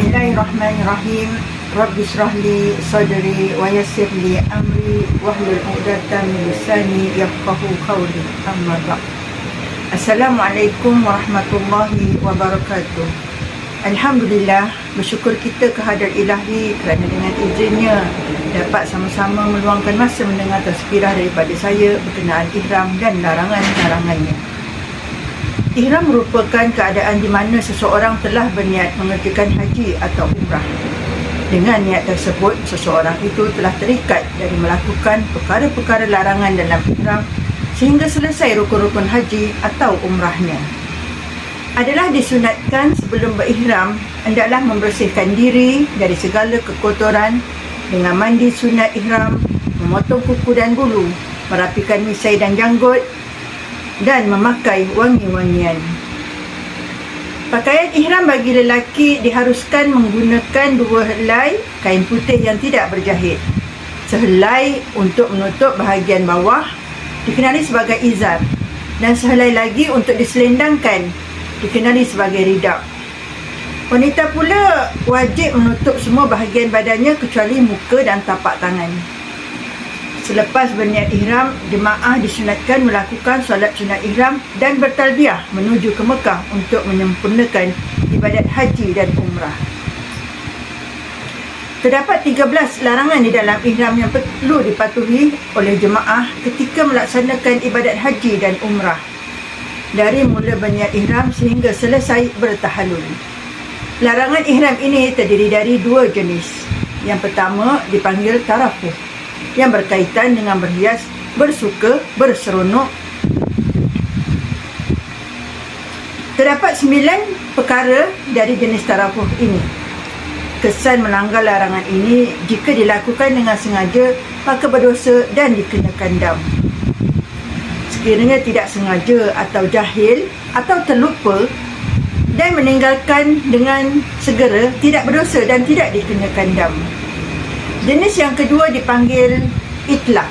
Bismillahirrahmanirrahim. Rabbi shrah li sadri wa yassir li amri wahlul 'uqdatam min lisani yafqahu qawli. Amma ba'd. Assalamualaikum warahmatullahi wabarakatuh. Alhamdulillah, bersyukur kita kehadrat Ilahi kerana dengan izinnya dapat sama-sama meluangkan masa mendengar tazkirah daripada saya berkenaan ihram dan larangan-larangannya. Ihram merupakan keadaan di mana seseorang telah berniat mengerjakan haji atau umrah. Dengan niat tersebut, seseorang itu telah terikat dari melakukan perkara-perkara larangan dalam ihram sehingga selesai rukun-rukun haji atau umrahnya. Adalah disunatkan sebelum berihram, hendaklah membersihkan diri dari segala kekotoran dengan mandi sunat ihram, memotong kuku dan bulu, merapikan misai dan janggut, dan memakai wangi-wangian. Pakaian ihram bagi lelaki diharuskan menggunakan dua helai kain putih yang tidak berjahit. Sehelai untuk menutup bahagian bawah dikenali sebagai izar, dan sehelai lagi untuk diselendangkan dikenali sebagai ridab. Wanita pula wajib menutup semua bahagian badannya kecuali muka dan tapak tangan. Selepas berniat ihram, jemaah disunatkan melakukan solat sunat ihram dan bertalbiyah menuju ke Mekah untuk menyempurnakan ibadat haji dan umrah. Terdapat 13 larangan di dalam ihram yang perlu dipatuhi oleh jemaah ketika melaksanakan ibadat haji dan umrah, dari mula berniat ihram sehingga selesai bertahallul. Larangan ihram ini terdiri dari dua jenis. Yang pertama dipanggil tarafuh, yang berkaitan dengan berhias, bersuka, berseronok. Terdapat 9 perkara dari jenis tarafuh ini. Kesan melanggar larangan ini jika dilakukan dengan sengaja, maka berdosa dan dikenakan dam. Sekiranya tidak sengaja atau jahil atau terlupa dan meninggalkan dengan segera, tidak berdosa dan tidak dikenakan dam. Jenis yang kedua dipanggil itlaf.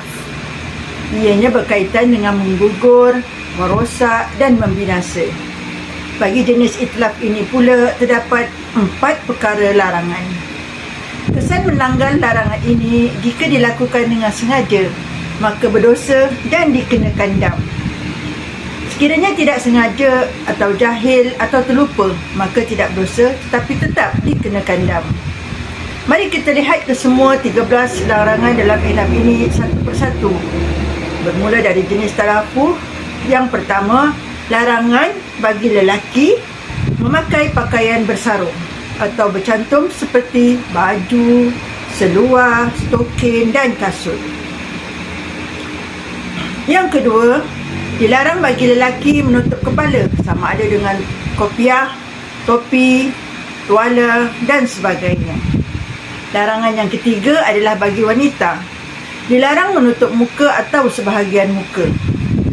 Ianya berkaitan dengan menggugur, merosak dan membinasa. Bagi jenis itlaf ini pula terdapat 4 perkara larangan. Kesan melanggar larangan ini jika dilakukan dengan sengaja, maka berdosa dan dikenakan dam. Sekiranya tidak sengaja atau jahil atau terlupa, maka tidak berdosa tetapi tetap dikenakan dam. Mari kita lihat kesemua 13 larangan dalam ihram ini satu persatu. Bermula dari jenis tarafuh. Yang pertama, larangan bagi lelaki memakai pakaian bersarung atau bercantum seperti baju, seluar, stokin dan kasut. Yang kedua, dilarang bagi lelaki menutup kepala sama ada dengan kopiah, topi, tuala dan sebagainya. Larangan yang ketiga adalah bagi wanita. Dilarang menutup muka atau sebahagian muka.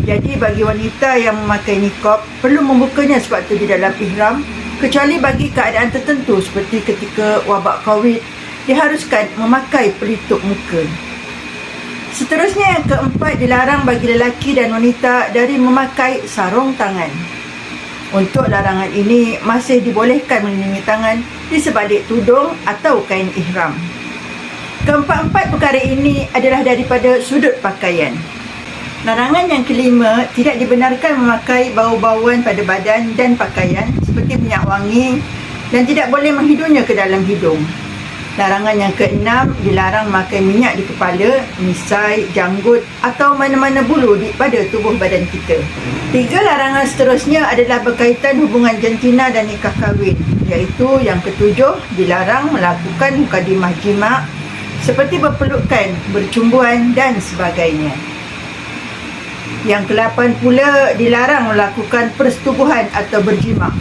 Jadi bagi wanita yang memakai niqab perlu membukanya sewaktu di dalam ihram, kecuali bagi keadaan tertentu seperti ketika wabak Covid, diharuskan memakai pelitup muka. Seterusnya yang keempat, dilarang bagi lelaki dan wanita dari memakai sarung tangan. Untuk larangan ini masih dibolehkan melindungi tangan di sebalik tudung atau kain ihram. Keempat-empat perkara ini adalah daripada sudut pakaian. Larangan yang kelima, tidak dibenarkan memakai bau-bauan pada badan dan pakaian seperti minyak wangi dan tidak boleh menghidungnya ke dalam hidung. Larangan yang keenam, dilarang memakai minyak di kepala, misai, janggut atau mana-mana bulu pada tubuh badan kita. 3 larangan seterusnya adalah berkaitan hubungan jantina dan nikah kahwin, iaitu yang ketujuh, dilarang melakukan mukadimah jima seperti berpelukan, bercumbuan dan sebagainya. Yang ke-8 pula, dilarang melakukan persetubuhan atau berjima.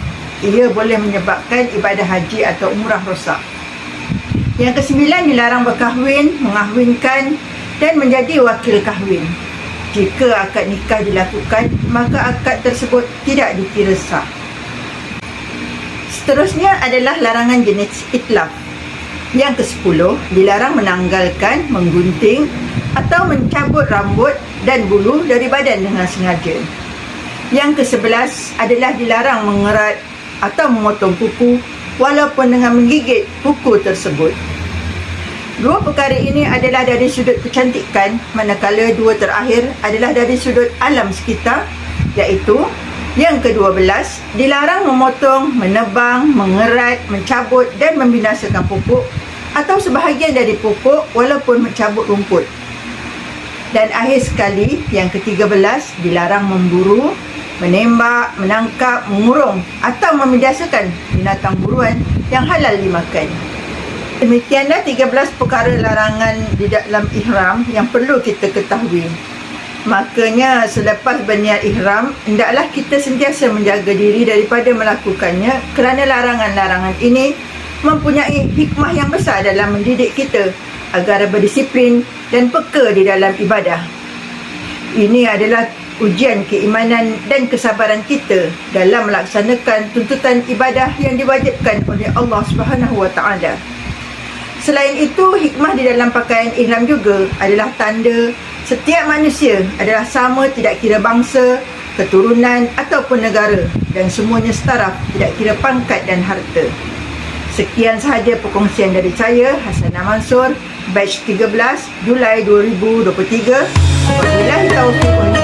Ia boleh menyebabkan ibadah haji atau umrah rosak. Yang ke-9, dilarang berkahwin, mengahwinkan dan menjadi wakil kahwin. Jika akad nikah dilakukan, maka akad tersebut tidak dikira sah. Seterusnya adalah larangan jenis itlaf. Yang ke-10, dilarang menanggalkan, menggunting atau mencabut rambut dan bulu dari badan dengan sengaja. Yang ke-11 adalah dilarang mengerat atau memotong kuku, walaupun dengan menggigit kuku tersebut. Dua perkara ini adalah dari sudut kecantikan, manakala dua terakhir adalah dari sudut alam sekitar, iaitu yang ke-12, dilarang memotong, menebang, mengerat, mencabut dan membinasakan pokok atau sebahagian dari pokok walaupun mencabut rumput. Dan akhir sekali, yang ke-13, dilarang memburu, menembak, menangkap, mengurung atau membinasakan binatang buruan yang halal dimakan. Demikianlah 13 perkara larangan di dalam ihram yang perlu kita ketahui. Makanya selepas berniat ihram, hendaklah kita sentiasa menjaga diri daripada melakukannya, kerana larangan-larangan ini mempunyai hikmah yang besar dalam mendidik kita agar berdisiplin dan peka di dalam ibadah. Ini adalah ujian keimanan dan kesabaran kita dalam melaksanakan tuntutan ibadah yang diwajibkan oleh Allah Subhanahu Wa Taala. Selain itu, hikmah di dalam pakaian ihram juga adalah tanda setiap manusia adalah sama, tidak kira bangsa, keturunan ataupun negara, dan semuanya setara, tidak kira pangkat dan harta. Sekian sahaja perkongsian dari saya, Hasanah Mansur, batch 13, Julai 2023. Wabillahi taufiq.